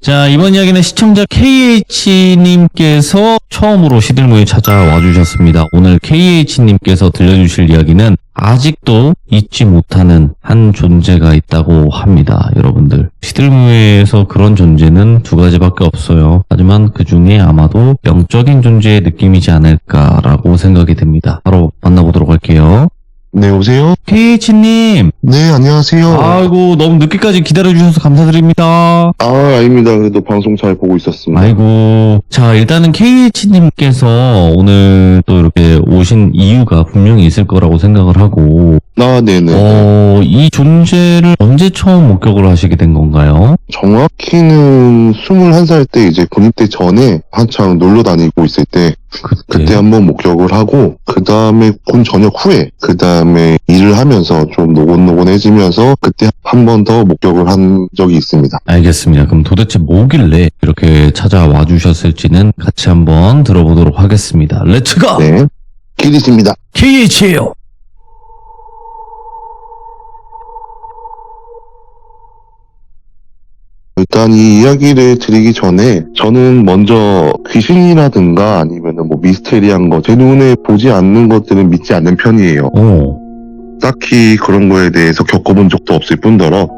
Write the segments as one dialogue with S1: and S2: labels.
S1: 자, 이번 이야기는 시청자 KH님께서 처음으로 시들모에 찾아와 주셨습니다. 오늘 KH님께서 들려주실 이야기는 아직도 잊지 못하는 한 존재가 있다고 합니다. 여러분들, 시들모에서 그런 존재는 두 가지밖에 없어요. 하지만 그 중에 아마도 영적인 존재의 느낌이지 않을까라고 생각이 됩니다. 바로 만나보도록 할게요.
S2: 네, 오세요?
S1: KH님!
S2: 네, 안녕하세요.
S1: 아이고, 너무 늦게까지 기다려주셔서 감사드립니다.
S2: 아닙니다. 그래도 방송 잘 보고 있었습니다.
S1: 아이고. 자, 일단은 KH님께서 오늘 또 이렇게 오신 이유가 분명히 있을 거라고 생각을 하고,
S2: 네네.
S1: 이 존재를 언제 처음 목격을 하시게 된 건가요?
S2: 정확히는 21살 때 이제 군입대 전에 한창 놀러 다니고 있을 때, 그때 한번 목격을 하고, 그 다음에 군 전역 후에, 그 다음에 일을 하면서 좀 노곤노곤해지면서, 그때 한 번 더 목격을 한 적이 있습니다.
S1: 알겠습니다. 그럼 도대체 뭐길래 이렇게 찾아와 주셨을지는 같이 한번 들어보도록 하겠습니다. 렛츠고!
S2: 네. 기리십니다.
S1: KH예요.
S2: 일단 이 이야기를 드리기 전에 저는 먼저 귀신이라든가 아니면은 뭐 미스테리한 거, 제 눈에 보지 않는 것들은 믿지 않는 편이에요. 딱히 그런 거에 대해서 겪어본 적도 없을 뿐더러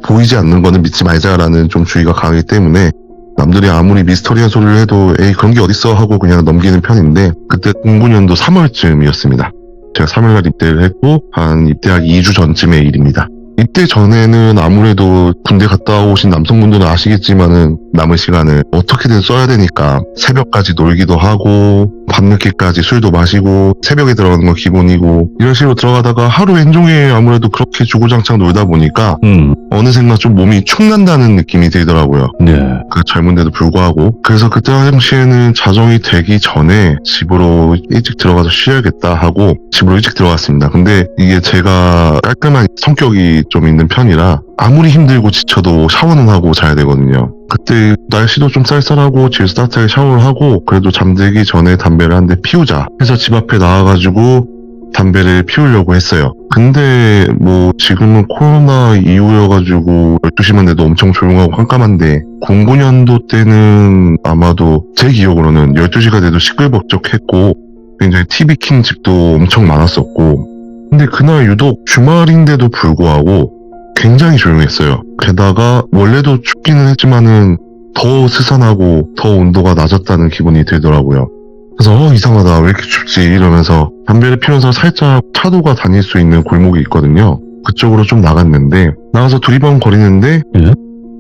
S2: 보이지 않는 거는 믿지 말자라는 좀 주의가 강하기 때문에 남들이 아무리 미스터리한 소리를 해도 에이 그런 게 어딨어 하고 그냥 넘기는 편인데, 그때 09년도 3월쯤이었습니다. 제가 3월날 입대를 했고 한 입대하기 2주 전쯤의 일입니다. 입대 전에는 아무래도 군대 갔다 오신 남성분들은 아시겠지만은 남은 시간을 어떻게든 써야 되니까 새벽까지 놀기도 하고 밤늦게까지 술도 마시고 새벽에 들어가는 건 기본이고 이런 식으로 들어가다가 하루 왼종일 아무래도 그렇게 주구장창 놀다 보니까 어느샌가 좀 몸이 축난다는 느낌이 들더라고요.
S1: 네.
S2: 그 젊은데도 불구하고. 그래서 그때 당시에는 자정이 되기 전에 집으로 일찍 들어가서 쉬어야겠다 하고 집으로 일찍 들어갔습니다. 근데 이게 제가 깔끔한 성격이 좀 있는 편이라 아무리 힘들고 지쳐도 샤워는 하고 자야 되거든요. 그때 날씨도 좀 쌀쌀하고 집에서 따뜻하게 샤워를 하고 그래도 잠들기 전에 담배를 한 대 피우자 해서 집 앞에 나와가지고 담배를 피우려고 했어요. 근데 뭐 지금은 코로나 이후여가지고 12시만 돼도 엄청 조용하고 깜깜한데 09년도 때는 아마도 제 기억으로는 12시가 돼도 시끌벅적했고 굉장히 TV 킨 집도 엄청 많았었고, 근데 그날 유독 주말인데도 불구하고 굉장히 조용했어요. 게다가 원래도 춥기는 했지만은 더 스산하고 더 온도가 낮았다는 기분이 들더라고요. 그래서 이상하다, 왜 이렇게 춥지 이러면서 담배를 피우면서 살짝 차도가 다닐 수 있는 골목이 있거든요. 그쪽으로 좀 나갔는데 나가서 두리번거리는데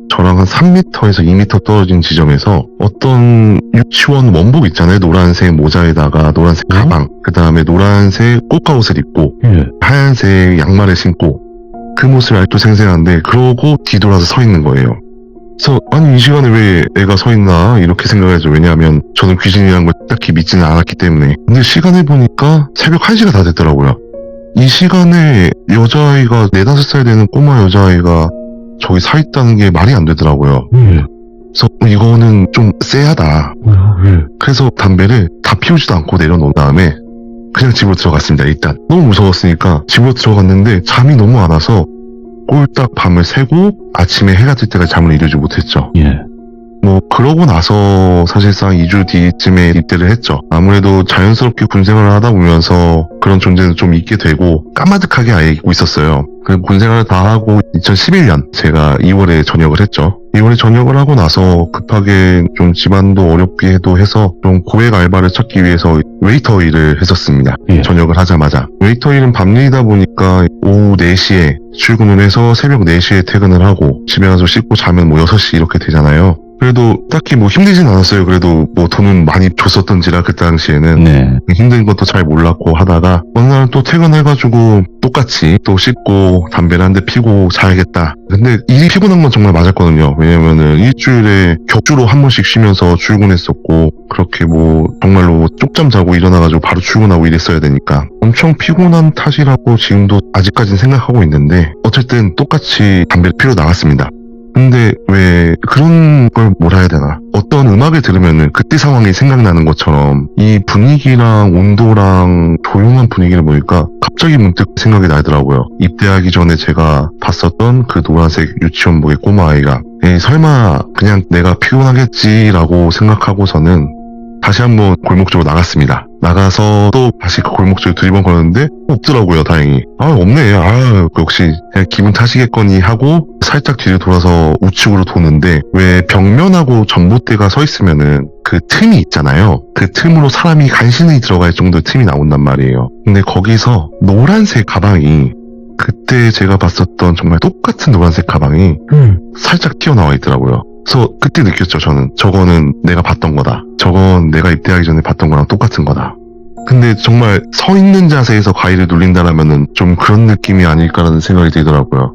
S2: 저랑 한 3m에서 2m 떨어진 지점에서 어떤 유치원 원복 있잖아요. 노란색 모자에다가 노란색 가방, 그 다음에 노란색 꽃가옷을 입고 하얀색 양말을 신고 그 모습이 아직도 생생한데 그러고 뒤돌아서 서 있는 거예요. 그래서 아니 이 시간에 왜 애가 서 있나 이렇게 생각하죠. 왜냐하면 저는 귀신이라는 걸 딱히 믿지는 않았기 때문에. 근데 시간을 보니까 새벽 1시가 다 됐더라고요. 이 시간에 여자아이가 4, 5살 되는 꼬마 여자아이가 저기 서 있다는 게 말이 안 되더라고요. 그래서 이거는 좀 쎄하다. 그래서 담배를 다 피우지도 않고 내려놓은 다음에 그냥 집으로 들어갔습니다. 일단 너무 무서웠으니까 집으로 들어갔는데 잠이 너무 안 와서 꼴딱 밤을 새고 아침에 해가 뜰 때까지 잠을 이루지 못했죠. 뭐 그러고 나서 사실상 2주 뒤쯤에 입대를 했죠. 아무래도 자연스럽게 군생활을 하다 보면서 그런 존재는 좀 있게 되고 까마득하게 아예 잊고 있었어요. 그 군생활을 다 하고 2011년 제가 2월에 전역을 했죠. 2월에 전역을 하고 나서 급하게 좀 집안도 어렵기도 해서 좀 고액 알바를 찾기 위해서 웨이터 일을 했었습니다. 전역을 하자마자. 웨이터 일은 밤일이다 보니까 오후 4시에 출근을 해서 새벽 4시에 퇴근을 하고 집에 가서 씻고 자면 뭐 6시 이렇게 되잖아요. 그래도 딱히 뭐 힘들진 않았어요. 그래도 뭐 돈은 많이 줬었던지라 그 당시에는 힘든 것도 잘 몰랐고 하다가 어느 날 또 퇴근해가지고 똑같이 또 씻고 담배를 한 대 피고 자야겠다. 근데 일이 피곤한 건 정말 맞았거든요. 왜냐면은 일주일에 격주로 한 번씩 쉬면서 출근했었고 그렇게 뭐 정말로 쪽잠 자고 일어나가지고 바로 출근하고 이랬어야 되니까 엄청 피곤한 탓이라고 지금도 아직까지는 생각하고 있는데 어쨌든 똑같이 담배를 피러 나갔습니다. 근데 왜 그런 걸 뭐라 해야 되나, 어떤 음악을 들으면은 그때 상황이 생각나는 것처럼 이 분위기랑 온도랑 조용한 분위기를 보니까 갑자기 문득 생각이 나더라고요. 입대하기 전에 제가 봤었던 그 노란색 유치원복의 꼬마아이가 에이, 설마 그냥 내가 피곤하겠지라고 생각하고서는 다시 한번 골목 쪽으로 나갔습니다. 나가서 또 다시 그 골목 쪽에 두리번 걸었는데 없더라고요, 다행히. 없네. 역시 그냥 기분 탓이겠거니 하고 살짝 뒤로 돌아서 우측으로 도는데 왜 벽면하고 전봇대가 서 있으면은 그 틈이 있잖아요. 그 틈으로 사람이 간신히 들어갈 정도의 틈이 나온단 말이에요. 근데 거기서 노란색 가방이 그때 제가 봤었던 정말 똑같은 노란색 가방이 살짝 튀어나와 있더라고요. 그래서 그때 느꼈죠, 저는. 저거는 내가 봤던 거다. 저건 내가 입대하기 전에 봤던 거랑 똑같은 거다. 근데 정말 서 있는 자세에서 가위를 눌린다라면은 좀 그런 느낌이 아닐까라는 생각이 들더라고요.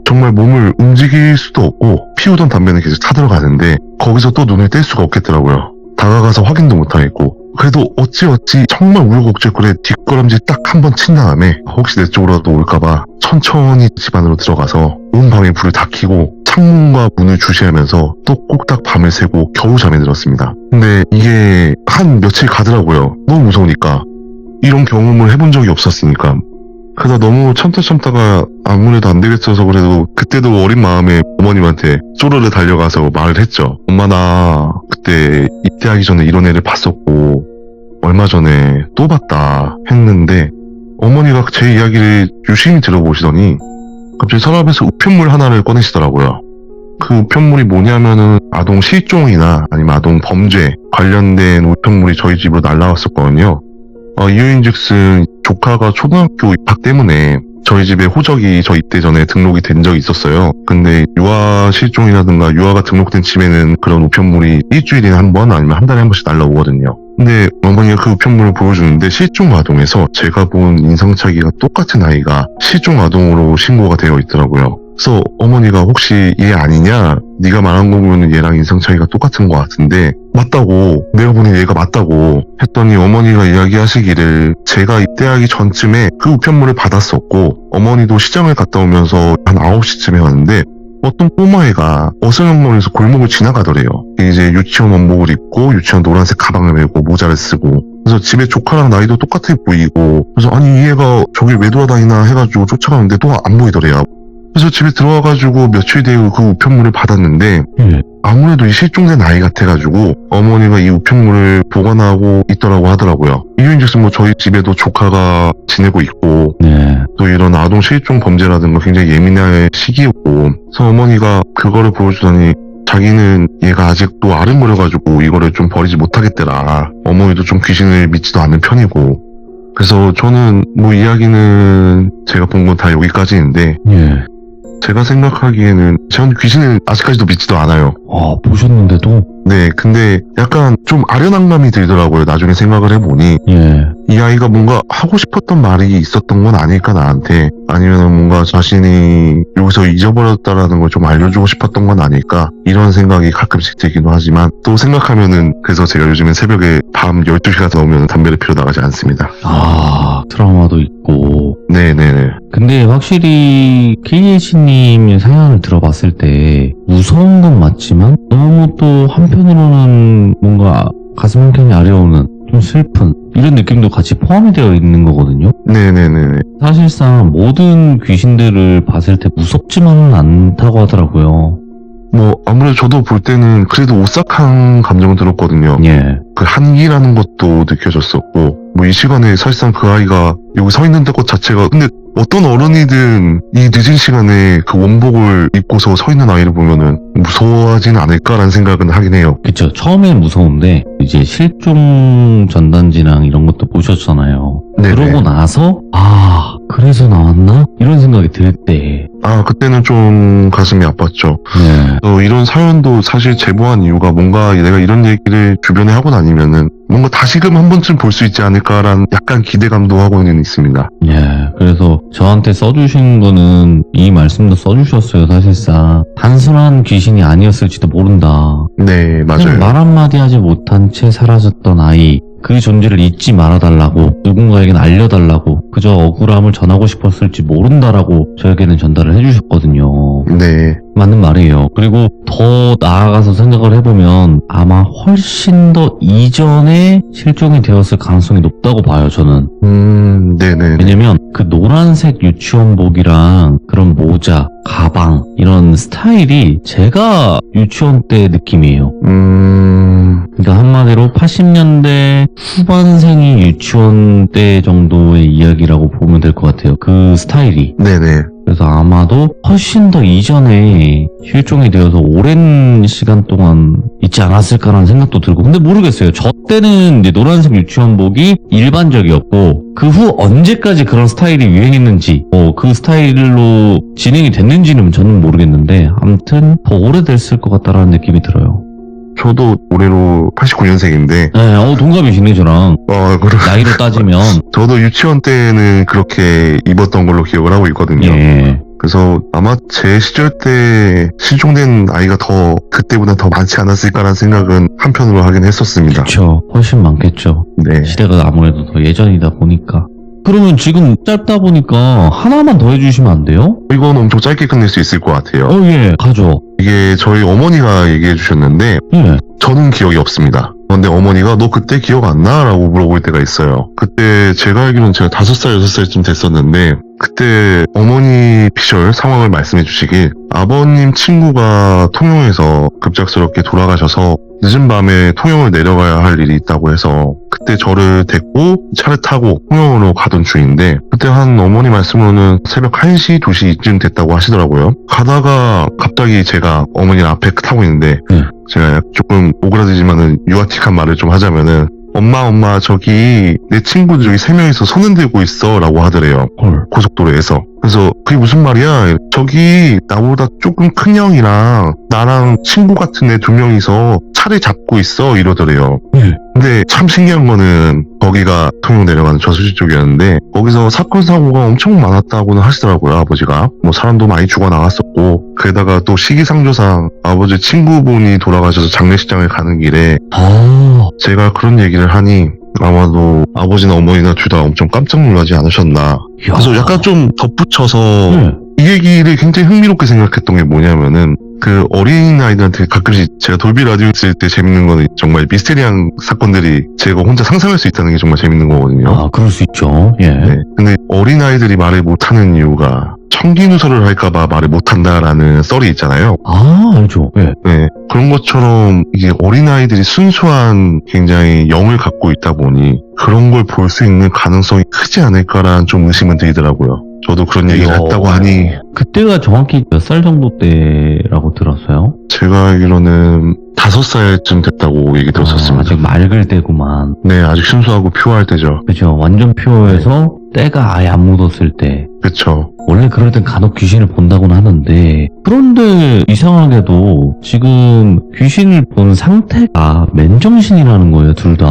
S2: 정말 몸을 움직일 수도 없고 피우던 담배는 계속 타들어가는데 거기서 또 눈을 뗄 수가 없겠더라고요. 다가가서 확인도 못하겠고 그래도 어찌 정말 우여곡절거리에 뒷걸음질 딱 한 번 친 다음에 혹시 내 쪽으로도 올까봐 천천히 집 안으로 들어가서 온 밤에 불을 다 켜고 창문과 문을 주시하면서 또 꼭딱 밤을 새고 겨우 잠에 들었습니다. 근데 이게 한 며칠 가더라고요. 너무 무서우니까. 이런 경험을 해본 적이 없었으니까. 그러다 너무 참다가 아무래도 안 되겠어서 그래도 그때도 어린 마음에 어머님한테 쪼르르 달려가서 말을 했죠. 엄마 나 그때 입대하기 전에 이런 애를 봤었고 얼마 전에 또 봤다 했는데 어머니가 제 이야기를 유심히 들어보시더니 갑자기 서랍에서 우편물 하나를 꺼내시더라고요. 그 우편물이 뭐냐면은 아동 실종이나 아니면 아동 범죄 관련된 우편물이 저희 집으로 날라왔었거든요. 이유인즉슨 조카가 초등학교 입학 때문에 저희 집에 호적이 저 입대 전에 등록이 된 적이 있었어요. 근데 유아 실종이라든가 유아가 등록된 집에는 그런 우편물이 일주일에 한 번 아니면 한 달에 한 번씩 날라오거든요. 근데 어머니가 그 우편물을 보여주는데 실종 아동에서 제가 본 인상착의가 똑같은 아이가 실종 아동으로 신고가 되어 있더라고요. 그래서 어머니가 혹시 얘 아니냐? 네가 말한 거 보면 얘랑 인상 차이가 똑같은 것 같은데 맞다고 내가 보니 얘가 맞다고 했더니 어머니가 이야기하시기를 제가 입대하기 전쯤에 그 우편물을 받았었고 어머니도 시장을 갔다 오면서 한 9시쯤에 왔는데 어떤 꼬마애가 어슬렁거리면서 골목을 지나가더래요. 이제 유치원 원복을 입고 유치원 노란색 가방을 메고 모자를 쓰고 그래서 집에 조카랑 나이도 똑같아 보이고 그래서 아니 이 애가 저길 왜 돌아다니나 해가지고 쫓아가는데 또 안 보이더래요. 그래서 집에 들어와가지고 며칠 뒤에 그 우편물을 받았는데 아무래도 이 실종된 아이 같아가지고 어머니가 이 우편물을 보관하고 있더라고 하더라고요. 이유인즉슨 뭐 저희 집에도 조카가 지내고 있고 또 이런 아동 실종 범죄라든가 굉장히 예민할 시기였고 그래서 어머니가 그거를 보여주더니 자기는 얘가 아직도 아른거려가지고 이거를 좀 버리지 못하겠더라. 어머니도 좀 귀신을 믿지도 않는 편이고 그래서 저는 뭐 이야기는 제가 본 건 다 여기까지인데 제가 생각하기에는 전 귀신을 아직까지도 믿지도 않아요.
S1: 보셨는데도?
S2: 네, 근데 약간 좀 아련한 감이 들더라고요. 나중에 생각을 해보니 이 아이가 뭔가 하고 싶었던 말이 있었던 건 아닐까 나한테 아니면 뭔가 자신이 여기서 잊어버렸다라는 걸 좀 알려주고 싶었던 건 아닐까 이런 생각이 가끔씩 들기도 하지만 또 생각하면은 그래서 제가 요즘엔 새벽에 밤 12시가 넘으면 담배를 피러 나가지 않습니다.
S1: 트라우마도 있고
S2: 네네네.
S1: 근데 확실히 KH님의 사연을 들어봤을 때 무서운 건 맞지만 너무 또 한편으로는 뭔가 가슴 한켠이 아려오는 좀 슬픈 이런 느낌도 같이 포함이 되어 있는 거거든요.
S2: 네네네.
S1: 사실상 모든 귀신들을 봤을 때 무섭지만은 않다고 하더라고요.
S2: 뭐 아무래도 저도 볼 때는 그래도 오싹한 감정은 들었거든요. 그 한기라는 것도 느껴졌었고 뭐 이 시간에 사실상 그 아이가 여기 서 있는 것 자체가 근데 어떤 어른이든 이 늦은 시간에 그 원복을 입고서 서 있는 아이를 보면은 무서워하진 않을까라는 생각은 하긴 해요.
S1: 그쵸. 처음엔 무서운데 이제 실종 전단지랑 이런 것도 보셨잖아요.
S2: 네네.
S1: 그러고 나서 그래서 나왔나? 이런 생각이 들 때
S2: 그때는 좀 가슴이 아팠죠. 이런 사연도 사실 제보한 이유가 뭔가 내가 이런 얘기를 주변에 하고 다니면은 뭔가 다시금 한 번쯤 볼 수 있지 않을까라는 약간 기대감도 하고는 있습니다.
S1: 그래서 저한테 써주신 거는 이 말씀도 써주셨어요. 사실상 단순한 귀신이 아니었을지도 모른다.
S2: 네, 맞아요.
S1: 말 한마디 하지 못한 채 사라졌던 아이 그 존재를 잊지 말아달라고 누군가에겐 알려달라고 그저 억울함을 전하고 싶었을지 모른다라고 저에게는 전달을 해주셨거든요.
S2: 네.
S1: 맞는 말이에요. 그리고 더 나아가서 생각을 해보면 아마 훨씬 더 이전에 실종이 되었을 가능성이 높다고 봐요, 저는.
S2: 네네.
S1: 왜냐면 그 노란색 유치원복이랑 그런 모자, 가방 이런 스타일이 제가 유치원 때 느낌이에요. 그러니까 한마디로 80년대 후반생이 유치원 때 정도의 이야기라고 보면 될 것 같아요. 그 스타일이.
S2: 네네.
S1: 그래서 아마도 훨씬 더 이전에 실종이 되어서 오랜 시간 동안 있지 않았을까라는 생각도 들고. 근데 모르겠어요. 저 때는 이제 노란색 유치원복이 일반적이었고 그 후 언제까지 그런 스타일이 유행했는지 그 스타일로 진행이 됐는지는 저는 모르겠는데 아무튼 더 오래됐을 것 같다라는 느낌이 들어요.
S2: 저도 올해로 89년생인데
S1: 네, 동갑이시네 저랑. 나이로 따지면.
S2: 저도 유치원 때는 그렇게 입었던 걸로 기억을 하고 있거든요.
S1: 예.
S2: 그래서 아마 제 시절 때 실종된 아이가 그때보다 더 많지 않았을까라는 생각은 한편으로 하긴 했었습니다.
S1: 그렇죠. 훨씬 많겠죠.
S2: 네.
S1: 시대가 아무래도 더 예전이다 보니까. 그러면 지금 짧다 보니까 하나만 더 해주시면 안 돼요?
S2: 이건 엄청 짧게 끝낼 수 있을 것 같아요.
S1: 예, 가죠.
S2: 이게 저희 어머니가 얘기해 주셨는데
S1: 예.
S2: 저는 기억이 없습니다. 근데 어머니가 너 그때 기억 안 나? 라고 물어볼 때가 있어요. 그때 제가 알기로는 제가 5살, 6살쯤 됐었는데 그때 어머니 피셜 상황을 말씀해 주시길 아버님 친구가 통영에서 급작스럽게 돌아가셔서 늦은 밤에 통영을 내려가야 할 일이 있다고 해서 그때 저를 데리고 차를 타고 통영으로 가던 중인데 그때 한 어머니 말씀으로는 새벽 1시, 2시쯤 됐다고 하시더라고요. 가다가 갑자기 제가 어머니 앞에 타고 있는데 제가 조금 오그라들지만은 유아틱한 말을 좀 하자면은 엄마 저기 내 친구 저기 3명이서 손 흔들고 있어 라고 하더래요. 고속도로에서. 그래서 그게 무슨 말이야? 저기 나보다 조금 큰 형이랑 나랑 친구 같은 애 2명이서 차를 잡고 있어 이러더래요. 근데 참 신기한 거는 거기가 통영 내려가는 저수지 쪽이었는데 거기서 사건 사고가 엄청 많았다고는 하시더라고요. 아버지가 뭐 사람도 많이 죽어 나갔었고 게다가 또 시기상조상 아버지 친구분이 돌아가셔서 장례식장을 가는 길에 제가 그런 얘기를 하니 아마도 아버지나 어머니나 둘 다 엄청 깜짝 놀라지 않으셨나. 그래서 약간 좀 덧붙여서 이 얘기를 굉장히 흥미롭게 생각했던 게 뭐냐면은 그 어린아이들한테 가끔씩 제가 돌비 라디오 있을 때 재밌는 거는 정말 미스테리한 사건들이 제가 혼자 상상할 수 있다는 게 정말 재밌는 거거든요.
S1: 그럴 수 있죠. 예.
S2: 네. 근데 어린아이들이 말을 못하는 이유가 청기누설을 할까봐 말을 못한다라는 썰이 있잖아요.
S1: 알죠. 예.
S2: 네. 그런 것처럼 이게 어린아이들이 순수한 굉장히 영을 갖고 있다 보니 그런 걸 볼 수 있는 가능성이 크지 않을까라는 좀 의심은 들더라고요. 저도 그런 얘기를 했다고 하니
S1: 그때가 정확히 몇 살 정도 때라고 들었어요?
S2: 제가 알기로는 5살쯤 됐다고 얘기 들었었습니다.
S1: 아직 맑을 때구만.
S2: 네, 아직 순수하고 퓨어할 때죠.
S1: 그죠. 완전 퓨어해서 때가 아예 안 묻었을 때.
S2: 그쵸.
S1: 원래 그럴 땐 간혹 귀신을 본다고는 하는데 그런데 이상하게도 지금 귀신을 본 상태가 맨정신이라는 거예요, 둘 다.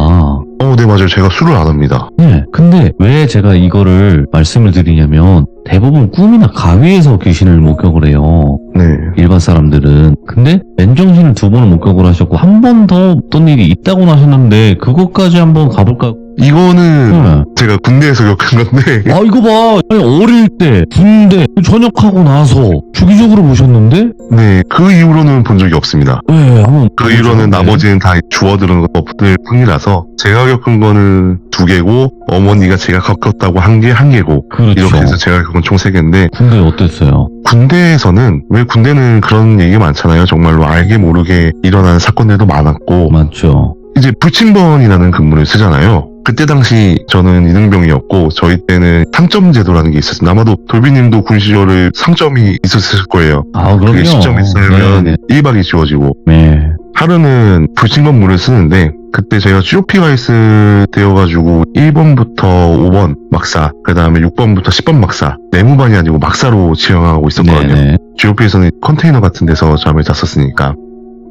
S2: 네, 맞아요. 제가 술을 안 합니다.
S1: 네. 근데 왜 제가 이거를 말씀을 드리냐면 대부분 꿈이나 가위에서 귀신을 목격을 해요.
S2: 네.
S1: 일반 사람들은. 근데 맨정신을 2번을 목격을 하셨고 한 번 더 어떤 일이 있다고 하셨는데 그것까지 한번 가볼까?
S2: 이거는 제가 군대에서 겪은 건데
S1: 이거 봐. 아니, 어릴 때 군대 전역하고 나서 주기적으로 보셨는데
S2: 네, 그 이후로는 본 적이 없습니다.
S1: 네, 한번
S2: 그 이후로는 나머지는 다 주워들은 것들 뿐이라서 제가 겪은 거는 2개고 어머니가 제가 겪었다고 한 게 1개고
S1: 그렇죠.
S2: 이렇게 해서 제가 겪은 총 3개인데
S1: 군대 어땠어요?
S2: 군대에서는 왜 군대는 그런 얘기 많잖아요. 정말로 알게 모르게 일어나는 사건들도 많았고
S1: 맞죠.
S2: 이제 불침번이라는 근무를 쓰잖아요. 그때 당시 저는 이등병이었고 저희 때는 상점 제도라는 게 있었어요. 아마도 돌비님도 군 시절을 상점이 있었을 거예요.
S1: 그럼요.
S2: 그게 10점이 쌓이면
S1: 네.
S2: 1박이 지워지고
S1: 네.
S2: 하루는 불침건물을 쓰는데 그때 제가 GOP가 있을 때여가지고 1번부터 5번 막사 그 다음에 6번부터 10번 막사 내무반이 아니고 막사로 지정하고 있었거든요.
S1: 네네.
S2: GOP에서는 컨테이너 같은 데서 잠을 잤었으니까.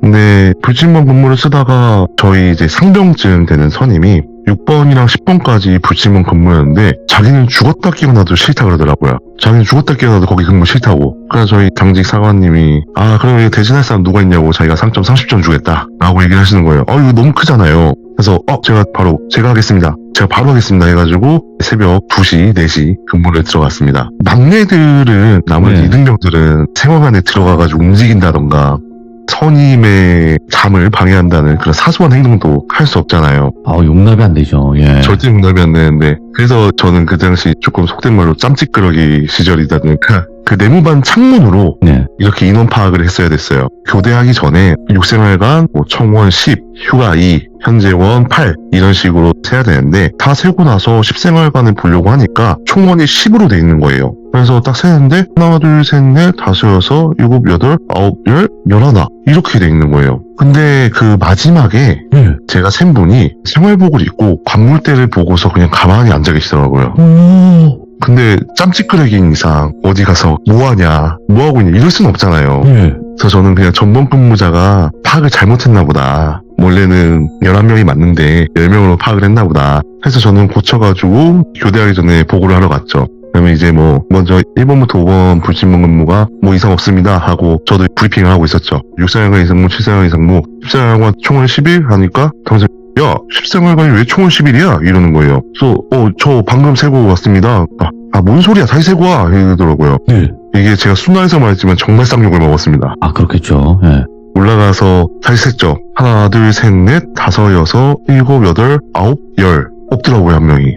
S2: 근데 불침번 근무를 쓰다가 저희 이제 상병쯤 되는 선임이 6번이랑 10번까지 불침번 근무였는데 자기는 죽었다 깨어나도 싫다 그러더라고요. 자기는 죽었다 깨어나도 거기 근무 싫다고. 그래서 저희 당직 사관님이 그럼 이거 대신할 사람 누가 있냐고 자기가 상점 30점 주겠다 라고 얘기를 하시는 거예요. 이거 너무 크잖아요. 그래서 제가 하겠습니다. 제가 바로 하겠습니다 해가지고 새벽 2시, 4시 근무를 들어갔습니다. 막내들은 나머지
S1: 네.
S2: 이등병들은 생활관에 들어가가지고 움직인다던가 선임의 잠을 방해한다는 그런 사소한 행동도 할 수 없잖아요.
S1: 용납이 안 되죠. 예.
S2: 절대 용납이 안 되는데 그래서 저는 그 당시 조금 속된 말로 짬찌끄러기 시절이다 보니까 그 내무반 창문으로
S1: 네.
S2: 이렇게 인원 파악을 했어야 됐어요. 교대하기 전에 6생활관, 청원 10, 휴가 2, 현재원 8 이런 식으로 세야 되는데 다 세고 나서 10생활관을 보려고 하니까 총원이 10으로 돼 있는 거예요. 그래서 딱 세는데 하나, 둘, 셋, 넷, 다섯, 여섯, 일곱, 여덟, 아홉, 열, 열하나 이렇게 돼 있는 거예요. 근데 그 마지막에
S1: 네.
S2: 제가 센 분이 생활복을 입고 관물대를 보고서 그냥 가만히 앉아 계시더라고요. 근데 짬찌끄레기인 이상 어디 가서 뭐하냐, 뭐하고 있냐 이럴 순 없잖아요.
S1: 예.
S2: 그래서 저는 그냥 전범 근무자가 파악을 잘못했나 보다. 원래는 11명이 맞는데 10명으로 파악을 했나 보다. 해서 저는 고쳐가지고 교대하기 전에 보고를 하러 갔죠. 그러면 이제 먼저 1번부터 5번 불침번 근무가 이상 없습니다 하고 저도 브리핑을 하고 있었죠. 6생활관 이상무, 7생활관 이상무, 10생활관 총을 10일 하니까 당시 야, 10생활관이 왜 총을 10일이야? 이러는 거예요. 그래서 저 방금 세고 왔습니다. 뭔 소리야? 다시 세고 와! 이러더라고요.
S1: 네.
S2: 이게 제가 순화해서 말했지만 정말 쌍욕을 먹었습니다.
S1: 그렇겠죠. 예.
S2: 올라가서 다시 셌죠. 하나, 둘, 셋, 넷, 다섯, 여섯, 일곱, 여덟, 아홉, 열. 없더라고요, 한 명이.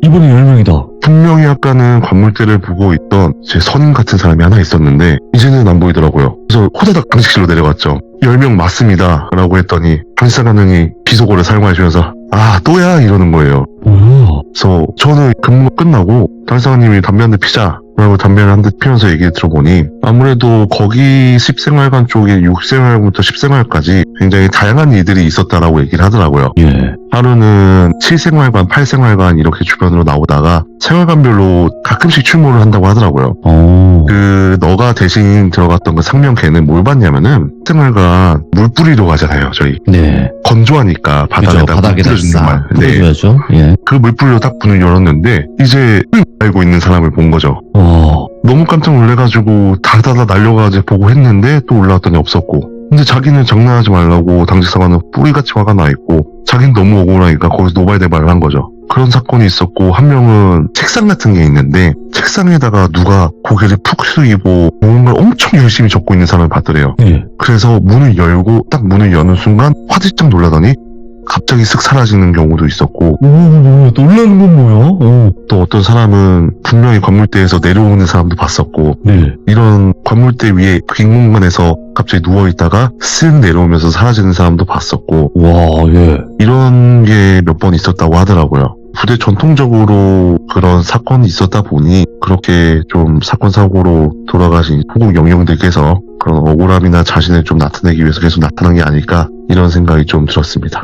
S1: 이번에 10명이다.
S2: 분명히 아까는 관물대를 보고 있던 제 선임 같은 사람이 하나 있었는데 이제는 안 보이더라고요. 그래서 호다닥 당직실로 내려갔죠. 10명 맞습니다 라고 했더니 당직사관장이 비속어를 사용하시면서 또야 이러는 거예요.
S1: 뭐야?
S2: 그래서 저는 근무가 끝나고 당직사관님이 담배 한 대 피자 라고 담배를 한 대 피면서 얘기 들어보니 아무래도 거기 10생활관 쪽에 6생활부터 10생활까지 굉장히 다양한 일들이 있었다라고 얘기를 하더라고요.
S1: 예.
S2: 하루는 7생활관, 8생활관 이렇게 주변으로 나오다가 생활관별로 가끔씩 출몰을 한다고 하더라고요. 너가 대신 들어갔던 그 상명걔는 뭘 봤냐면은 생활관 물 뿌리러 가잖아요, 저희.
S1: 네.
S2: 건조하니까 바닥에다 물 뿌려주는 말. 네.
S1: 뿌려줘야죠. 예.
S2: 그 물 뿌리러 딱 문을 열었는데 이제 알고 있는 사람을 본 거죠. 너무 깜짝 놀래가지고 다다다 날려가지고 보고 했는데 또 올라왔더니 없었고. 근데 자기는 장난하지 말라고 당직사관은 뿌리같이 화가 나 있고 자기는 너무 억울하니까 거기서 노발대발을 한 거죠. 그런 사건이 있었고 한 명은 책상 같은 게 있는데 책상에다가 누가 고개를 푹 숙이고 뭔가를 엄청 열심히 적고 있는 사람을 봤더래요.
S1: 예.
S2: 그래서 문을 열고 딱 문을 여는 순간 화들짝 놀라더니 갑자기 쓱 사라지는 경우도 있었고
S1: 놀라는 건 뭐야?
S2: 또 어떤 사람은 분명히 관물대에서 내려오는 사람도 봤었고
S1: 네.
S2: 이런 관물대 위에 빈 공간에서 갑자기 누워있다가 쓱 내려오면서 사라지는 사람도 봤었고
S1: 와, 예.
S2: 이런 게 몇 번 있었다고 하더라고요. 부대 전통적으로 그런 사건이 있었다 보니 그렇게 좀 사건 사고로 돌아가신 후국 영령들께서 그런 억울함이나 자신을 좀 나타내기 위해서 계속 나타난 게 아닐까 이런 생각이 좀 들었습니다.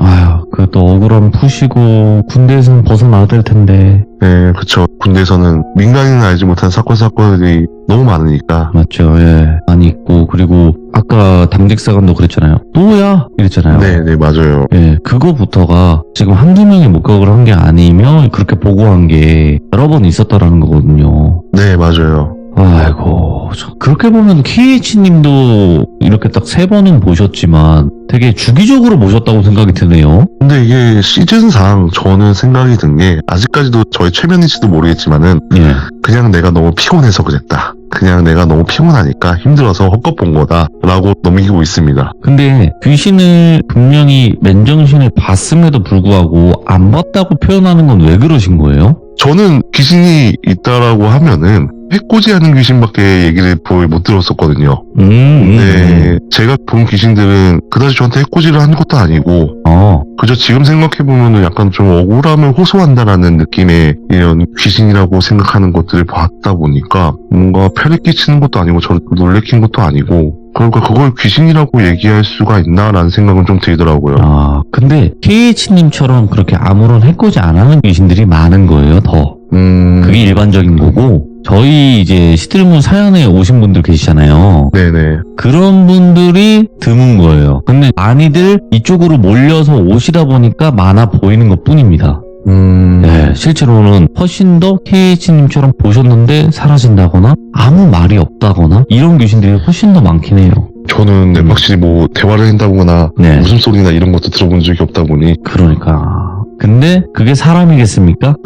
S1: 그래도 억울함 푸시고 군대에서는 벗어나야 될 텐데.
S2: 네, 그쵸. 군대에서는 민간인은 알지 못한 사건들이 너무 많으니까.
S1: 맞죠, 예. 많이 있고, 그리고 아까 당직사관도 그랬잖아요. 또야? 이랬잖아요.
S2: 네, 맞아요.
S1: 예, 그거부터가 지금 한두 명이 목격을 한 게 아니면 그렇게 보고한 게 여러 번 있었다라는 거거든요.
S2: 네, 맞아요.
S1: 아이고, 그렇게 보면 KH님도 이렇게 딱 3번은 보셨지만 되게 주기적으로 보셨다고 생각이 드네요.
S2: 근데 이게 시즌상 저는 생각이 든 게 아직까지도 저의 최면인지도 모르겠지만은
S1: 예.
S2: 그냥 내가 너무 피곤해서 그랬다. 그냥 내가 너무 피곤하니까 힘들어서 헛것 본 거다 라고 넘기고 있습니다.
S1: 근데 귀신을 분명히 맨정신에 봤음에도 불구하고 안 봤다고 표현하는 건 왜 그러신 거예요?
S2: 저는 귀신이 있다라고 하면은 해코지하는 귀신밖에 얘기를 못 들었었거든요. 근데 제가 본 귀신들은 그다지 저한테 해코지를 한 것도 아니고 그저 지금 생각해보면은 약간 좀 억울함을 호소한다라는 느낌의 이런 귀신이라고 생각하는 것들을 봤다 보니까 뭔가 패를 끼치는 것도 아니고 저를 놀래킨 것도 아니고 그러니까 그걸 귀신이라고 얘기할 수가 있나라는 생각은 좀 들더라고요.
S1: 근데 KH님처럼 그렇게 아무런 해코지 안 하는 귀신들이 많은 거예요, 더. 그게 일반적인 거고, 저희 이제 시들문 사연에 오신 분들 계시잖아요.
S2: 네네.
S1: 그런 분들이 드문 거예요. 근데 많이들 이쪽으로 몰려서 오시다 보니까 많아 보이는 것 뿐입니다. 네, 실제로는 훨씬 더 KH님처럼 보셨는데 사라진다거나 아무 말이 없다거나 이런 귀신들이 훨씬 더 많긴 해요.
S2: 저는 네, 확실히 뭐 대화를 한다거나
S1: 네.
S2: 웃음소리나 이런 것도 들어본 적이 없다 보니
S1: 그러니까. 근데 그게 사람이겠습니까?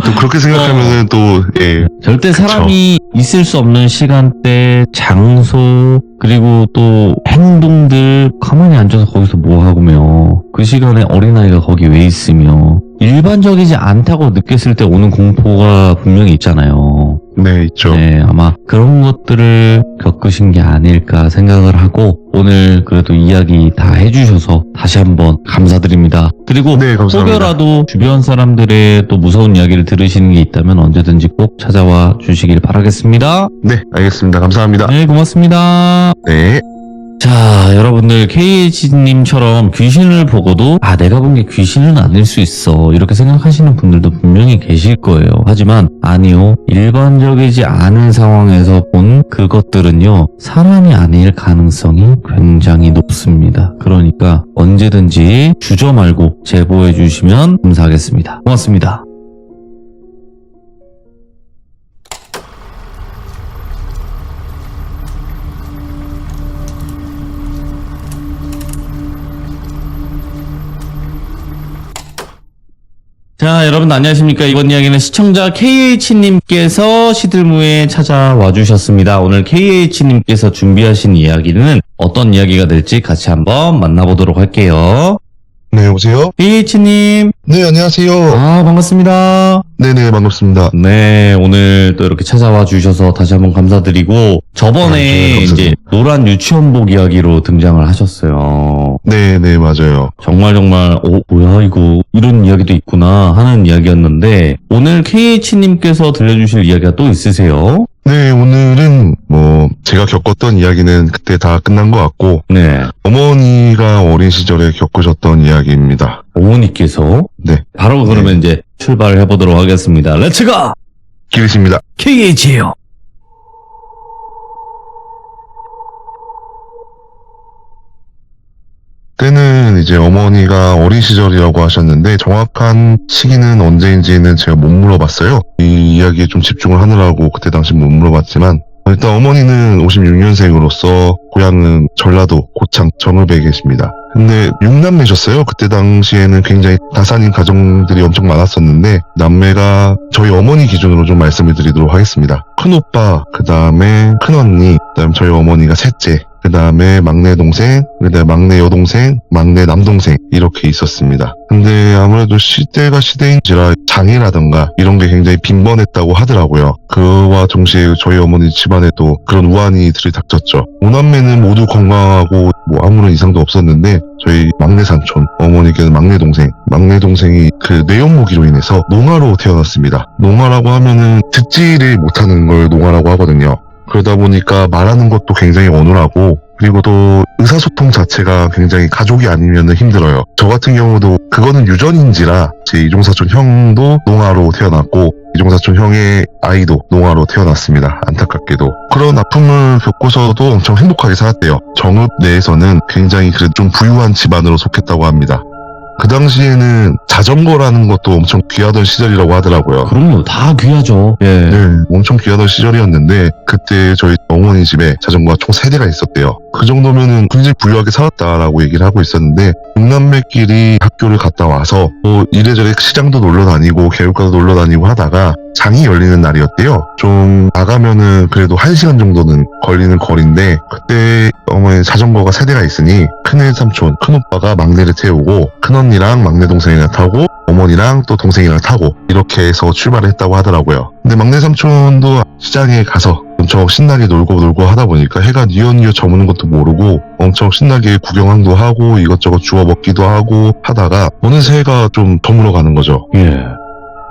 S2: 또 그렇게 생각하면은 또 예,
S1: 절대
S2: 그쵸.
S1: 사람이 있을 수 없는 시간대, 장소, 그리고 또 행동들 가만히 앉아서 거기서 뭐 하고며 그 시간에 어린아이가 거기 왜 있으며 일반적이지 않다고 느꼈을 때 오는 공포가 분명히 있잖아요.
S2: 네 있죠.
S1: 네, 아마 그런 것들을 겪으신 게 아닐까 생각을 하고 오늘 그래도 이야기 다 해주셔서 다시 한번 감사드립니다. 그리고
S2: 네, 감사합니다.
S1: 혹여라도 주변 사람들의 또 무서운 이야기를 들으시는 게 있다면 언제든지 꼭 찾아와 주시길 바라겠습니다.
S2: 네 알겠습니다. 감사합니다.
S1: 네, 고맙습니다.
S2: 네.
S1: 자, 여러분들 KH님처럼 귀신을 보고도 내가 본 게 귀신은 아닐 수 있어 이렇게 생각하시는 분들도 분명히 계실 거예요. 하지만 아니요, 일반적이지 않은 상황에서 본 그것들은요 사람이 아닐 가능성이 굉장히 높습니다. 그러니까 언제든지 주저 말고 제보해 주시면 감사하겠습니다. 고맙습니다. 자, 여러분 안녕하십니까. 이번 이야기는 시청자 KH님께서 시들무에 찾아와 주셨습니다. 오늘 KH님께서 준비하신 이야기는 어떤 이야기가 될지 같이 한번 만나보도록 할게요.
S2: 네 여보세요.
S1: KH님,
S2: 네 안녕하세요.
S1: 반갑습니다.
S2: 네네 반갑습니다.
S1: 네, 오늘 또 이렇게 찾아와 주셔서 다시 한번 감사드리고 저번에
S2: 네, 감사드립니다.
S1: 이제 노란 유치원복 이야기로 등장을 하셨어요.
S2: 네네 맞아요.
S1: 정말 뭐야 이거 이런 이야기도 있구나 하는 이야기였는데 오늘 KH님께서 들려주실 이야기가 또 있으세요?
S2: 네 오늘은 뭐 제가 겪었던 이야기는 그때 다 끝난 것 같고
S1: 네,
S2: 어머니가 어린 시절에 겪으셨던 이야기입니다.
S1: 어머니께서
S2: 네
S1: 바로 그러면 이제 출발을 해보도록 하겠습니다. 렛츠고!
S2: 기르십니다.
S1: KH예요.
S2: 그때는 이제 어머니가 어린 시절이라고 하셨는데 정확한 시기는 언제인지는 제가 못 물어봤어요. 이 이야기에 좀 집중을 하느라고 그때 당시 못 물어봤지만 일단 어머니는 56년생으로서 고향은 전라도 고창 정읍에 계십니다. 근데 6남매셨어요. 그때 당시에는 굉장히 다산인 가정들이 엄청 많았었는데 남매가 저희 어머니 기준으로 좀 말씀을 드리도록 하겠습니다. 큰오빠, 그 다음에 큰언니, 그 다음에 저희 어머니가 셋째, 그 다음에 막내 동생, 그 다음에 막내 여동생, 막내 남동생 이렇게 있었습니다. 근데 아무래도 시대가 시대인지라 장애라던가 이런 게 굉장히 빈번했다고 하더라고요. 그와 동시에 저희 어머니 집안에도 그런 우환이 들이닥쳤죠. 5남매는 모두 건강하고 뭐 아무런 이상도 없었는데 저희 막내 삼촌, 어머니께는 막내 동생이 그 뇌연모기로 인해서 농아로 태어났습니다. 농아라고 하면은 듣지를 못하는 걸 농아라고 하거든요. 그러다 보니까 말하는 것도 굉장히 어눌하고 그리고 또 의사소통 자체가 굉장히 가족이 아니면 힘들어요. 저 같은 경우도 그거는 유전인지라 제 이종사촌 형도 농아로 태어났고 이종사촌 형의 아이도 농아로 태어났습니다. 안타깝게도. 그런 아픔을 겪고서도 엄청 행복하게 살았대요. 정읍 내에서는 굉장히 그래도 좀 부유한 집안으로 속했다고 합니다. 그 당시에는 자전거라는 것도 엄청 귀하던 시절이라고 하더라고요.
S1: 그럼요, 다 귀하죠. 예.
S2: 네, 엄청 귀하던 시절이었는데 그때 저희 어머니 집에 자전거가 총 3대가 있었대요. 그 정도면은 굉장히 부유하게 살았다라고 얘기를 하고 있었는데 6남매끼리 학교를 갔다 와서 뭐 이래저래 시장도 놀러 다니고 개울가도 놀러 다니고 하다가 장이 열리는 날이었대요. 좀 나가면은 그래도 1시간 정도는 걸리는 거리인데 그때 어머니 자전거가 3대가 있으니 큰애 삼촌, 큰오빠가 막내를 태우고 큰언니랑 막내 동생이랑 타고 어머니랑 또 동생이랑 타고 이렇게 해서 출발을 했다고 하더라고요. 근데 막내 삼촌도 시장에 가서 엄청 신나게 놀고 하다 보니까 해가 뉘엿뉘엿 저무는 것도 모르고 엄청 신나게 구경도 하고 이것저것 주워 먹기도 하고 하다가 어느새 해가 좀 저물어 가는 거죠.
S1: 예.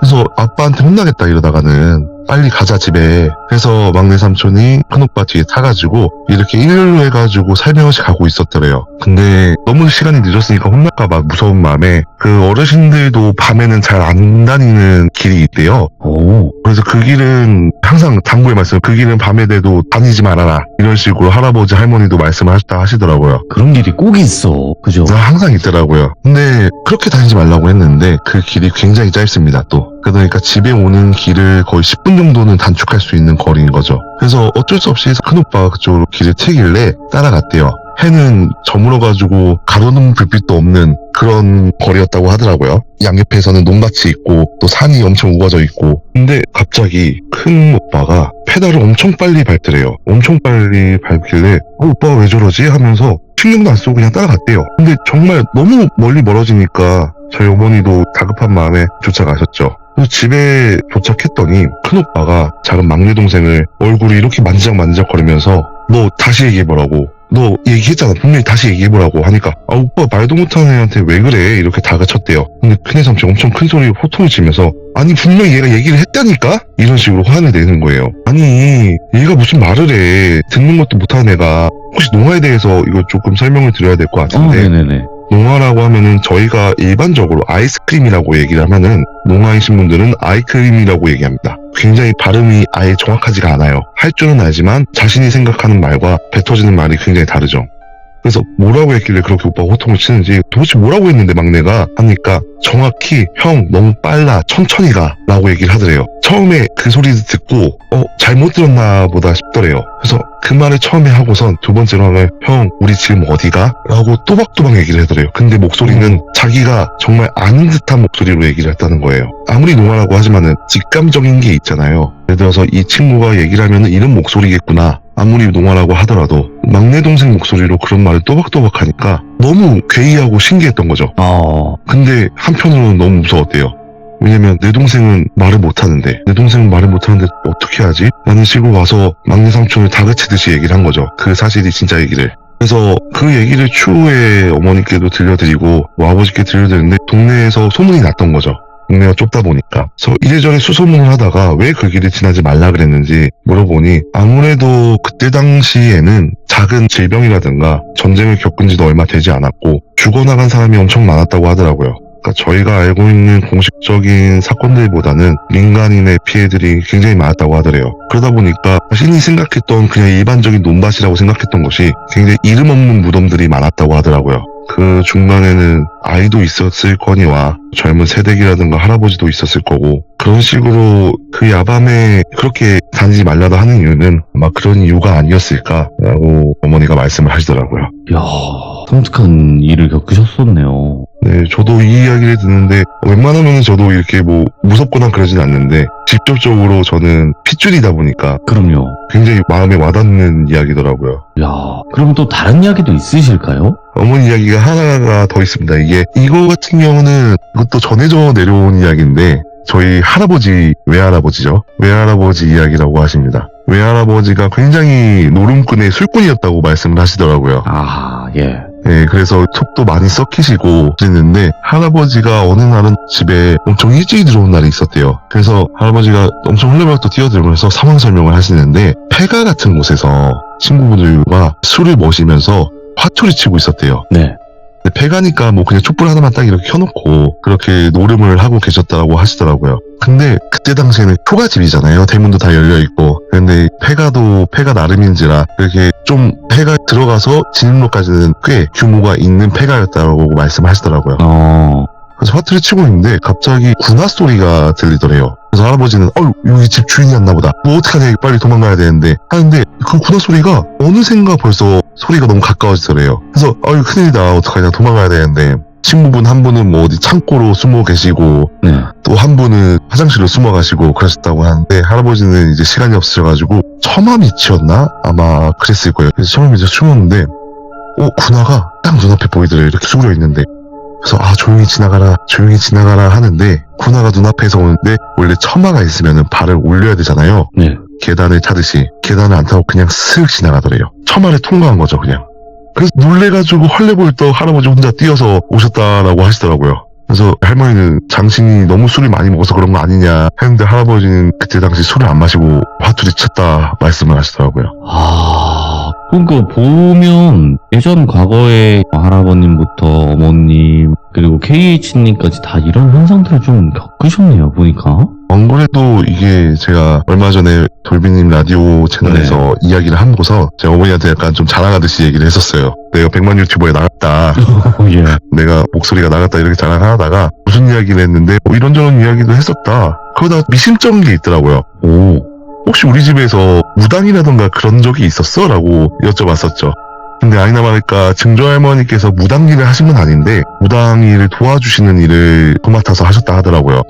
S2: 그래서 아빠한테 혼나겠다 이러다가는 빨리 가자 집에 해서 막내 삼촌이 큰오빠 뒤에 타가지고 이렇게 일렬로 해가지고 살며시 가고 있었더래요. 근데 너무 시간이 늦었으니까 혼날까봐 무서운 마음에 그 어르신들도 밤에는 잘 안 다니는 길이 있대요.
S1: 오.
S2: 그래서 그 길은 항상 당부의 말씀, 그 길은 밤에 돼도 다니지 말아라, 이런 식으로 할아버지 할머니도 말씀을 하시더라고요.
S1: 그런 길이 꼭 있어. 그죠?
S2: 항상 있더라고요. 근데 그렇게 다니지 말라고 했는데 그 길이 굉장히 짧습니다. 또 그러니까 집에 오는 길을 거의 10분 정도는 단축할 수 있는 거리인 거죠. 그래서 어쩔 수 없이 큰오빠가 그쪽으로 길을 트길래 따라갔대요. 해는 저물어가지고 가로등 불빛도 없는 그런 거리였다고 하더라고요. 양옆에서는 논밭이 있고 또 산이 엄청 우거져 있고. 근데 갑자기 큰 오빠가 페달을 엄청 빨리 밟더래요. 엄청 빨리 밟길래 오빠가 왜 저러지? 하면서 신경도 안 쓰고 그냥 따라갔대요. 근데 정말 너무 멀리 멀어지니까 저희 어머니도 다급한 마음에 쫓아가셨죠. 그래서 집에 도착했더니 큰오빠가 작은 막내 동생을 얼굴을 이렇게 만지작만지작거리면서 너 다시 얘기해보라고, 너 얘기했잖아, 분명히 다시 얘기해보라고 하니까 오빠 말도 못하는 애한테 왜 그래, 이렇게 다그쳤대요. 근데 큰애 삼촌 엄청 큰 소리로 호통을 치면서 아니 분명히 얘가 얘기를 했다니까? 이런 식으로 화를 내는 거예요. 아니 얘가 무슨 말을 해, 듣는 것도 못하는 애가. 혹시 농아에 대해서 이거 조금 설명을 드려야 될 것 같은데,
S1: 네네네.
S2: 농아라고 하면은 저희가 일반적으로 아이스크림이라고 얘기를 하면은 농아이신 분들은 아이크림이라고 얘기합니다. 굉장히 발음이 아예 정확하지가 않아요. 할 줄은 알지만 자신이 생각하는 말과 뱉어지는 말이 굉장히 다르죠. 그래서 뭐라고 했길래 그렇게 오빠가 호통을 치는지, 도대체 뭐라고 했는데 막내가 하니까 정확히 형 너무 빨라, 천천히 가 라고 얘기를 하더래요. 처음에 그 소리를 듣고 잘못 들었나 보다 싶더래요. 그래서 그 말을 처음에 하고선 두 번째로 하면 형 우리 지금 어디가? 라고 또박또박 얘기를 하더래요. 근데 목소리는 자기가 정말 아는 듯한 목소리로 얘기를 했다는 거예요. 아무리 농아라고 하지만은 직감적인 게 있잖아요. 예를 들어서 이 친구가 얘기를 하면은 이런 목소리겠구나, 아무리 농아라고 하더라도 막내 동생 목소리로 그런 말을 또박또박 하니까 너무 괴이하고 신기했던 거죠. 근데 한편으로는 너무 무서웠대요. 왜냐면 내 동생은 말을 못하는데, 어떻게 하지? 라는 식으로 와서 막내 삼촌을 다그치듯이 얘기를 한 거죠. 그 사실이 진짜 얘기를. 그래서 그 얘기를 추후에 어머니께도 들려드리고 아버지께 들려드렸는데 동네에서 소문이 났던 거죠. 동네가 좁다 보니까. 그래서 이래저래 수소문을 하다가 왜 그 길을 지나지 말라 그랬는지 물어보니 아무래도 그때 당시에는 작은 질병이라든가 전쟁을 겪은 지도 얼마 되지 않았고 죽어나간 사람이 엄청 많았다고 하더라고요. 그러니까 저희가 알고 있는 공식적인 사건들보다는 민간인의 피해들이 굉장히 많았다고 하더래요. 그러다 보니까 자신이 생각했던 그냥 일반적인 논밭이라고 생각했던 것이 굉장히 이름 없는 무덤들이 많았다고 하더라고요. 그 중간에는 아이도 있었을 거니와 젊은 새댁이라든가 할아버지도 있었을 거고, 그런 식으로 그 야밤에 그렇게 다니지 말라다 하는 이유는 아마 그런 이유가 아니었을까라고 어머니가 말씀을 하시더라고요.
S1: 이야, 섬뜩한 일을 겪으셨었네요.
S2: 네, 저도 이 이야기를 듣는데 웬만하면 저도 이렇게 뭐 무섭거나 그러진 않는데 직접적으로 저는 핏줄이다 보니까
S1: 그럼요.
S2: 굉장히 마음에 와닿는 이야기더라고요.
S1: 이야, 그럼 또 다른 이야기도 있으실까요?
S2: 어머니 이야기가 하나가 더 있습니다. 이거 같은 경우는 이것도 전해져 내려온 이야기인데 저희 할아버지, 외할아버지죠. 외할아버지 이야기라고 하십니다. 외할아버지가 굉장히 노름꾼의 술꾼이었다고 말씀을 하시더라고요.
S1: 아, 예.
S2: 네, 그래서 속도 많이 썩히시고 그랬는데 할아버지가 어느 날은 집에 엄청 일찍 들어온 날이 있었대요. 그래서 할아버지가 엄청 헐레벌떡 뛰어들면서 상황 설명을 하시는데 폐가 같은 곳에서 친구분들과 술을 마시면서 화초를 치고 있었대요.
S1: 네.
S2: 폐가니까 뭐 그냥 촛불 하나만 딱 이렇게 켜놓고 그렇게 노름을 하고 계셨다고 하시더라고요. 근데 그때 당시에는 초가집이잖아요. 대문도 다 열려있고. 근데 폐가 나름인지라 이렇게 좀 폐가 들어가서 진입로까지는 꽤 규모가 있는 폐가였다고 말씀하시더라고요. 그래서 화투를 치고 있는데 갑자기 군화 소리가 들리더래요. 그래서 할아버지는 여기 집 주인이었나 보다, 뭐 어떡하냐, 빨리 도망가야 되는데 하는데 그 군화 소리가 어느샌가 벌써 소리가 너무 가까워지더래요. 그래서 큰일이다, 어떡하냐, 도망가야 되는데 친구분 한 분은 뭐 어디 창고로 숨어 계시고
S1: 네.
S2: 또 한 분은 화장실로 숨어 가시고 그러셨다고 하는데 할아버지는 이제 시간이 없으셔가지고 처마 밑이었나? 아마 그랬을 거예요. 그래서 처마 밑에 숨었는데 군화가 딱 눈앞에 보이더래요. 이렇게 수그려 있는데. 그래서 조용히 지나가라 하는데 군화가 눈앞에서 오는데 원래 처마가 있으면은 발을 올려야 되잖아요.
S1: 네.
S2: 계단을 타듯이 계단을 안 타고 그냥 슥 지나가더래요. 처마를 통과한 거죠, 그냥. 그래서 놀래가지고 헐레벌떡 할아버지 혼자 뛰어서 오셨다라고 하시더라고요. 그래서 할머니는 당신이 너무 술을 많이 먹어서 그런 거 아니냐 했는데 할아버지는 그때 당시 술을 안 마시고 화투리 쳤다 말씀을 하시더라고요.
S1: 그러니까 보면 예전 과거에 할아버님부터 어머님 그리고 KH님까지 다 이런 현상들을 좀 겪으셨네요, 보니까.
S2: 안 그래도 이게 제가 얼마 전에 돌비님 라디오 채널에서 이야기를 하고서 제가 어머니한테 약간 좀 자랑하듯이 얘기를 했었어요. 내가 100만 유튜버에 나갔다.
S1: 예.
S2: 내가 목소리가 나갔다 이렇게 자랑하다가 무슨 이야기를 했는데 이런저런 이야기도 했었다. 그러다 미심쩍은 게 있더라고요. 혹시 우리 집에서 무당이라던가 그런 적이 있었어? 라고 여쭤봤었죠. 근데 아니나 말까 증조할머니께서 무당 일을 하신 건 아닌데 무당 일을 도와주시는 일을 도맡아서 하셨다 하더라고요.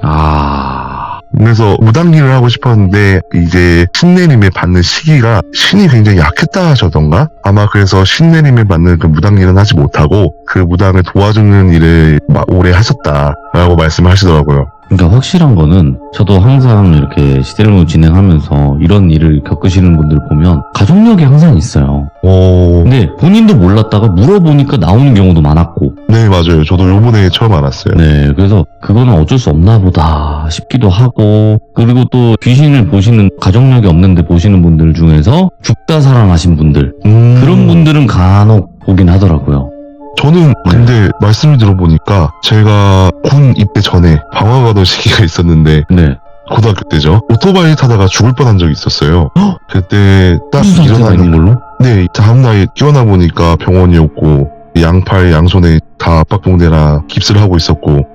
S2: 그래서 무당 일을 하고 싶었는데 이제 신내림을 받는 시기가 신이 굉장히 약했다 하셨던가? 아마 그래서 신내림을 받는 그 무당 일은 하지 못하고 그 무당을 도와주는 일을 오래 하셨다라고 말씀을 하시더라고요.
S1: 그러니까 확실한 거는 저도 항상 이렇게 시대를 진행하면서 이런 일을 겪으시는 분들 보면 가족력이 항상 있어요. 근데 본인도 몰랐다가 물어보니까 나오는 경우도 많았고.
S2: 네, 맞아요. 저도 요번에 처음 알았어요.
S1: 네, 그래서 그거는 어쩔 수 없나 보다 싶기도 하고, 그리고 또 귀신을 보시는 가족력이 없는데 보시는 분들 중에서 죽다 살아나신 분들, 그런 분들은 간혹 보긴 하더라고요.
S2: 저는 근데 말씀을 들어보니까 제가 군 입대 전에 방황 가던 시기가 있었는데
S1: 네.
S2: 고등학교 때죠. 오토바이 타다가 죽을 뻔한 적이 있었어요. 그때 딱
S1: 무슨 상태가 있는 걸로?
S2: 네, 다음날 깨어나 보니까 병원이었고 양팔 양손에 다 압박붕대나 깁스를 하고 있었고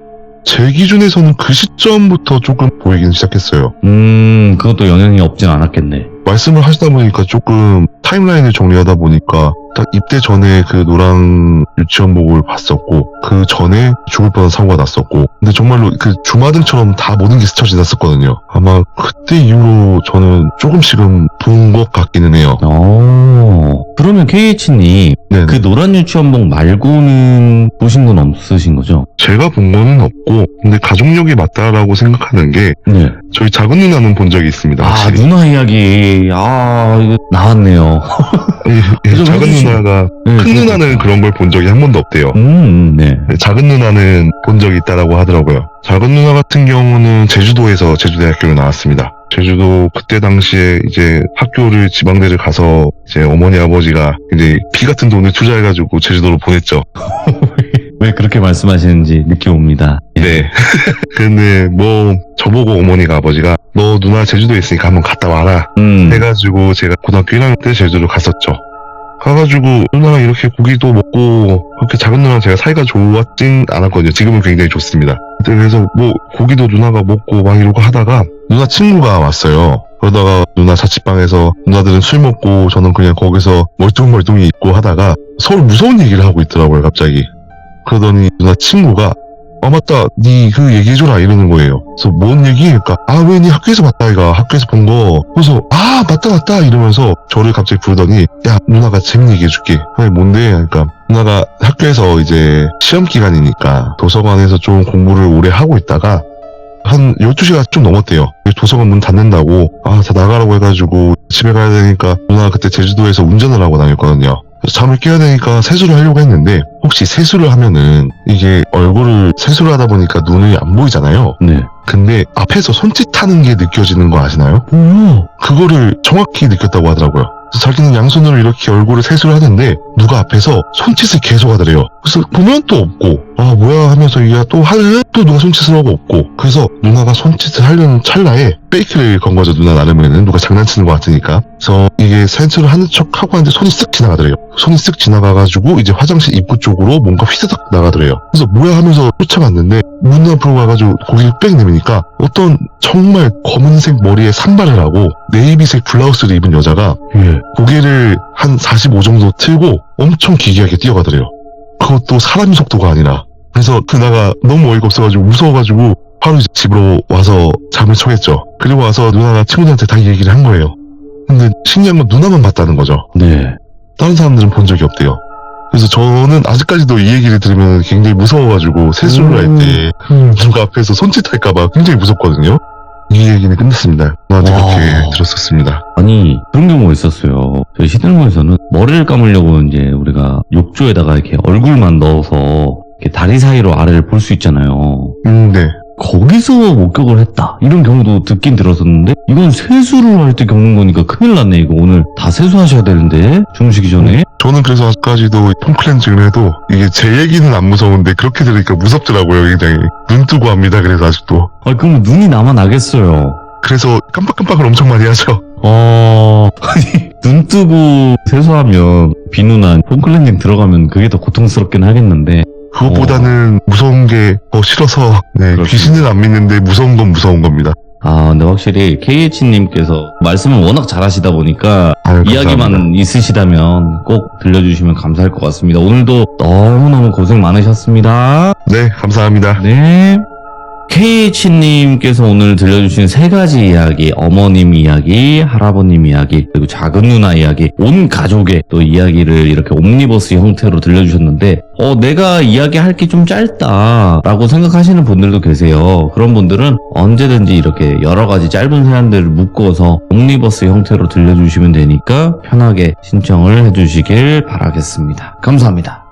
S2: 제 기준에서는 그 시점부터 조금 보이긴 시작했어요.
S1: 그것도 영향이 없진 않았겠네.
S2: 말씀을 하시다 보니까 조금 타임라인을 정리하다 보니까 딱 입대 전에 그 노랑 유치원복을 봤었고 그 전에 죽을 뻔한 사고가 났었고 근데 정말로 그 주마등처럼 다 모든 게 스쳐 지났었거든요. 아마 그때 이후로 저는 조금씩은 본 것 같기는 해요.
S1: 그러면 KH님
S2: 네네.
S1: 그 노란 유치원복 말고는 보신 건 없으신 거죠?
S2: 제가 본 거는 없고 근데 가족력이 맞다라고 생각하는 게
S1: 네.
S2: 저희 작은 누나는 본 적이 있습니다. 확실히.
S1: 누나 이야기 이거 나왔네요.
S2: 작은 누나가
S1: 네,
S2: 큰 누나는 그런 걸 본 적이 한 번도 없대요.
S1: 네.
S2: 작은 누나는 본 적이 있다라고 하더라고요. 작은 누나 같은 경우는 제주도에서 제주대학교를 나왔습니다. 제주도 그때 당시에 이제 학교를 지방대를 가서 이제 어머니 아버지가 이제 피 같은 돈을 투자해가지고 제주도로 보냈죠.
S1: 왜 그렇게 말씀하시는지 느껴옵니다.
S2: 네. 근데 뭐 저보고 어머니가 아버지가 너 누나 제주도에 있으니까 한번 갔다 와라 해가지고 제가 고등학교 1학년 때 제주도를 갔었죠. 가가지고 누나랑 이렇게 고기도 먹고 그렇게 작은 누나랑 제가 사이가 좋았진 않았거든요. 지금은 굉장히 좋습니다. 그래서 뭐 고기도 누나가 먹고 막 이러고 하다가 누나 친구가 왔어요. 그러다가 누나 자취방에서 누나들은 술 먹고 저는 그냥 거기서 멀뚱멀뚱히 있고 하다가 서로 무서운 얘기를 하고 있더라고요. 갑자기. 그러더니 누나 친구가 맞다 니 그 얘기해줘라 이러는 거예요. 그래서 뭔 얘기? 그러니까 왜 니 학교에서 봤다 이가 학교에서 본 거. 그래서 맞다 이러면서 저를 갑자기 부르더니 야 누나가 재밌는 얘기 해줄게. 뭔데? 그러니까 누나가 학교에서 이제 시험 기간이니까 도서관에서 좀 공부를 오래 하고 있다가 한 12시가 좀 넘었대요. 도서관 문 닫는다고 다 나가라고 해가지고 집에 가야 되니까 누나가 그때 제주도에서 운전을 하고 다녔거든요. 잠을 깨야 되니까 세수를 하려고 했는데 혹시 세수를 하면은 이게 얼굴을 세수를 하다 보니까 눈이 안 보이잖아요.
S1: 네.
S2: 근데 앞에서 손짓하는 게 느껴지는 거 아시나요? 그거를 정확히 느꼈다고 하더라고요. 그래서 자기는 양손으로 이렇게 얼굴을 세수를 하는데 누가 앞에서 손짓을 계속 하더래요. 그래서 보면 또 없고 뭐야 하면서 얘가 또 할래? 또 누가 손짓을 하고 없고 그래서 누나가 손짓을 하려는 찰나에 페이크를 건 거죠. 누나 나름에는 누가 장난치는 것 같으니까. 그래서 이게 세수를 하는 척하고 하는데 손이 쓱 지나가더래요. 손이 쓱 지나가가지고 이제 화장실 입구 쪽으로 뭔가 휘스덕 나가더래요. 그래서 뭐야 하면서 쫓아갔는데 문 앞으로 가가지고 고개를 빽 내미니까 어떤 정말 검은색 머리에 산발을 하고 네이비색 블라우스를 입은 여자가 고개를 한 45 정도 틀고 엄청 기괴하게 뛰어가더래요. 그것도 사람 속도가 아니라. 그래서 그나가 너무 어이가 없어가지고 무서워가지고 바로 이제 집으로 와서 잠을 청했죠. 그리고 와서 누나가 친구들한테 다 얘기를 한 거예요. 근데 신기한 건 누나만 봤다는 거죠.
S1: 네.
S2: 다른 사람들은 본 적이 없대요. 그래서 저는 아직까지도 이 얘기를 들으면 굉장히 무서워가지고 세수를 할 때 누가 앞에서 손짓할까봐 굉장히 무섭거든요. 이 얘기는 끝났습니다. 누나한테 그렇게 들었었습니다.
S1: 아니 그런 경우가 있었어요. 저희 시들모에서는 머리를 감으려고 이제 우리가 욕조에다가 이렇게 얼굴만 넣어서 이렇게 다리 사이로 아래를 볼 수 있잖아요.
S2: 네.
S1: 거기서 목격을 했다 이런 경우도 듣긴 들었었는데 이건 세수를 할 때 겪는 거니까 큰일 났네. 이거 오늘 다 세수하셔야 되는데 주무시기 전에.
S2: 저는 그래서 아직까지도 폼클렌징을 해도 이게 제 얘기는 안 무서운데 그렇게 들으니까 무섭더라고요. 굉장히 눈 뜨고 합니다. 그래서 아직도.
S1: 그럼 눈이 남아나겠어요.
S2: 그래서 깜빡깜빡을 엄청 많이 하죠.
S1: 아니 눈 뜨고 세수하면 비누나 폼클렌징 들어가면 그게 더 고통스럽긴 하겠는데
S2: 그것보다는 무서운 게 더 싫어서
S1: 그렇습니다.
S2: 귀신은 안 믿는데 무서운 건 무서운 겁니다.
S1: 근데 확실히 KH님께서 말씀을 워낙 잘하시다 보니까
S2: 아유,
S1: 이야기만
S2: 감사합니다.
S1: 있으시다면 꼭 들려주시면 감사할 것 같습니다. 오늘도 너무너무 고생 많으셨습니다.
S2: 네, 감사합니다.
S1: 네. KH님께서 오늘 들려주신 세 가지 이야기, 어머님 이야기, 할아버님 이야기, 그리고 작은 누나 이야기, 온 가족의 또 이야기를 이렇게 옴니버스 형태로 들려주셨는데, 내가 이야기할 게 좀 짧다라고 생각하시는 분들도 계세요. 그런 분들은 언제든지 이렇게 여러 가지 짧은 사연들을 묶어서 옴니버스 형태로 들려주시면 되니까 편하게 신청을 해주시길 바라겠습니다. 감사합니다.